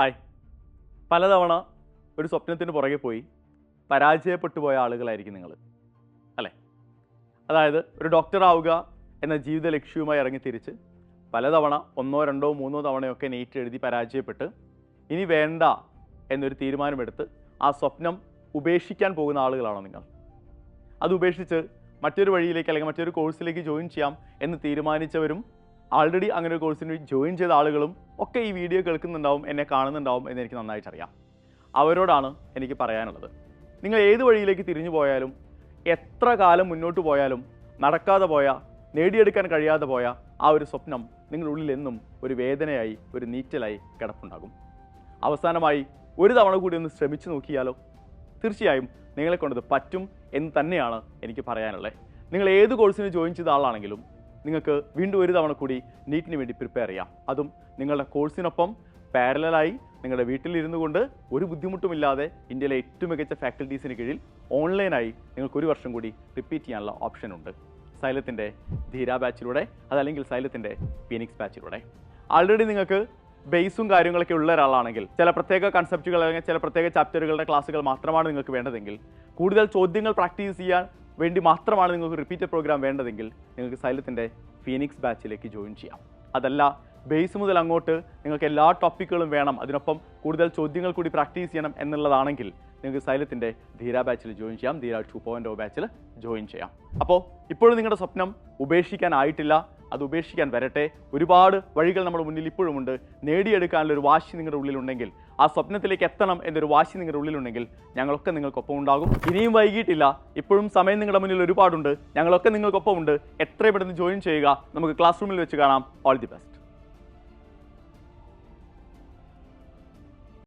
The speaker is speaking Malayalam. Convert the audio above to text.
ഹായ്. പലതവണ ഒരു സ്വപ്നത്തിന് പുറകെ പോയി പരാജയപ്പെട്ടു പോയ ആളുകളായിരിക്കും നിങ്ങൾ, അല്ലേ? അതായത് ഒരു ഡോക്ടർ ആവുക എന്ന ജീവിത ലക്ഷ്യവുമായി ഇറങ്ങി തിരിച്ച് പലതവണ 1, 2, 3 തവണയൊക്കെ നീറ്റ് എഴുതി പരാജയപ്പെട്ട് ഇനി വേണ്ട എന്നൊരു തീരുമാനമെടുത്ത് ആ സ്വപ്നം ഉപേക്ഷിക്കാൻ പോകുന്ന ആളുകളാണോ നിങ്ങൾ? അത് ഉപേക്ഷിച്ച് മറ്റൊരു വഴിയിലേക്ക് അല്ലെങ്കിൽ മറ്റൊരു കോഴ്സിലേക്ക് ജോയിൻ ചെയ്യാം എന്ന് തീരുമാനിച്ചവരും ആൾറെഡി അങ്ങനെ ഒരു കോഴ്സിന് ജോയിൻ ചെയ്ത ആളുകളും ഒക്കെ ഈ വീഡിയോ കേൾക്കുന്നുണ്ടാവും, എന്നെ കാണുന്നുണ്ടാവും എന്ന് എനിക്ക് നന്നായിട്ടറിയാം. അവരോടാണ് എനിക്ക് പറയാനുള്ളത്. നിങ്ങൾ ഏത് വഴിയിലേക്ക് തിരിഞ്ഞു പോയാലും, എത്ര കാലം മുന്നോട്ട് പോയാലും, നടക്കാതെ പോയ, നേടിയെടുക്കാൻ കഴിയാതെ പോയ ആ ഒരു സ്വപ്നം നിങ്ങളുടെ ഉള്ളിൽ എന്നും ഒരു വേദനയായി, ഒരു നീറ്റലായി കിടപ്പുണ്ടാകും. അവസാനമായി ഒരു തവണ കൂടി ഒന്ന് ശ്രമിച്ചു നോക്കിയാലോ? തീർച്ചയായും നിങ്ങളെ കൊണ്ടത് പറ്റും എന്ന് തന്നെയാണ് എനിക്ക് പറയാനുള്ളത്. നിങ്ങൾ ഏത് കോഴ്സിന് ജോയിൻ ചെയ്ത ആളാണെങ്കിലും നിങ്ങൾക്ക് വീണ്ടും ഒരു തവണ കൂടി നീറ്റിന് വേണ്ടി പ്രിപ്പയർ ചെയ്യാം. അതും നിങ്ങളുടെ കോഴ്സിനൊപ്പം പാരലായി നിങ്ങളുടെ വീട്ടിലിരുന്നു കൊണ്ട് ഒരു ബുദ്ധിമുട്ടുമില്ലാതെ ഇന്ത്യയിലെ ഏറ്റവും മികച്ച ഫാക്കൽറ്റീസിന് കീഴിൽ ഓൺലൈനായി നിങ്ങൾക്ക് ഒരു വർഷം കൂടി റിപ്പീറ്റ് ചെയ്യാനുള്ള ഓപ്ഷൻ ഉണ്ട്. സൈലത്തിൻ്റെ ധീര ബാച്ചിലൂടെ, അതല്ലെങ്കിൽ സൈലത്തിൻ്റെ ഫീനിക്സ് ബാച്ചിലൂടെ. ആൾറെഡി നിങ്ങൾക്ക് ബേസും കാര്യങ്ങളൊക്കെ ഉള്ള ഒരാളാണെങ്കിൽ, ചില പ്രത്യേക കൺസെപ്റ്റുകൾ അല്ലെങ്കിൽ ചില പ്രത്യേക ചാപ്റ്ററുകളുടെ ക്ലാസ്സുകൾ മാത്രമാണ് നിങ്ങൾക്ക് വേണ്ടതെങ്കിൽ, കൂടുതൽ ചോദ്യങ്ങൾ പ്രാക്ടീസ് ചെയ്യാൻ വേണ്ടി മാത്രമാണ് നിങ്ങൾക്ക് റിപ്പീറ്റഡ് പ്രോഗ്രാം വേണ്ടതെങ്കിൽ, നിങ്ങൾക്ക് സൈലത്തിൻ്റെ ഫീനിക്സ് ബാച്ചിലേക്ക് ജോയിൻ ചെയ്യാം. അതല്ല, ബേസ് മുതൽ അങ്ങോട്ട് നിങ്ങൾക്ക് എല്ലാ ടോപ്പിക്കുകളും വേണം, അതിനൊപ്പം കൂടുതൽ ചോദ്യങ്ങൾ കൂടി പ്രാക്ടീസ് ചെയ്യണം എന്നുള്ളതാണെങ്കിൽ നിങ്ങൾക്ക് സൈലത്തിൻ്റെ ധീര ബാച്ചിൽ ജോയിൻ ചെയ്യാം, ധീര 2.0 ബാച്ചിൽ ജോയിൻ ചെയ്യാം. അപ്പോൾ ഇപ്പോഴും നിങ്ങളുടെ സ്വപ്നം ഉപേക്ഷിക്കാനായിട്ടില്ല, അത് ഉപേക്ഷിക്കാൻ വരട്ടെ. ഒരുപാട് വഴികൾ നമ്മുടെ മുന്നിൽ ഇപ്പോഴുമുണ്ട്. നേടിയെടുക്കാനുള്ള ഒരു വാശി നിങ്ങളുടെ ഉള്ളിലുണ്ടെങ്കിൽ, ആ സ്വപ്നത്തിലേക്ക് എത്തണം എന്നൊരു വാശി നിങ്ങളുടെ ഉള്ളിലുണ്ടെങ്കിൽ ഞങ്ങളൊക്കെ നിങ്ങൾക്കൊപ്പം ഉണ്ടാകും. ഇനിയും വൈകിട്ടില്ല, ഇപ്പോഴും സമയം നിങ്ങളുടെ മുന്നിൽ ഒരുപാടുണ്ട്. ഞങ്ങളൊക്കെ നിങ്ങൾക്കൊപ്പം ഉണ്ട്. എത്രയും പെട്ടെന്ന് ജോയിൻ ചെയ്യുക. നമുക്ക് ക്ലാസ് റൂമിൽ വെച്ച് കാണാം. All the best.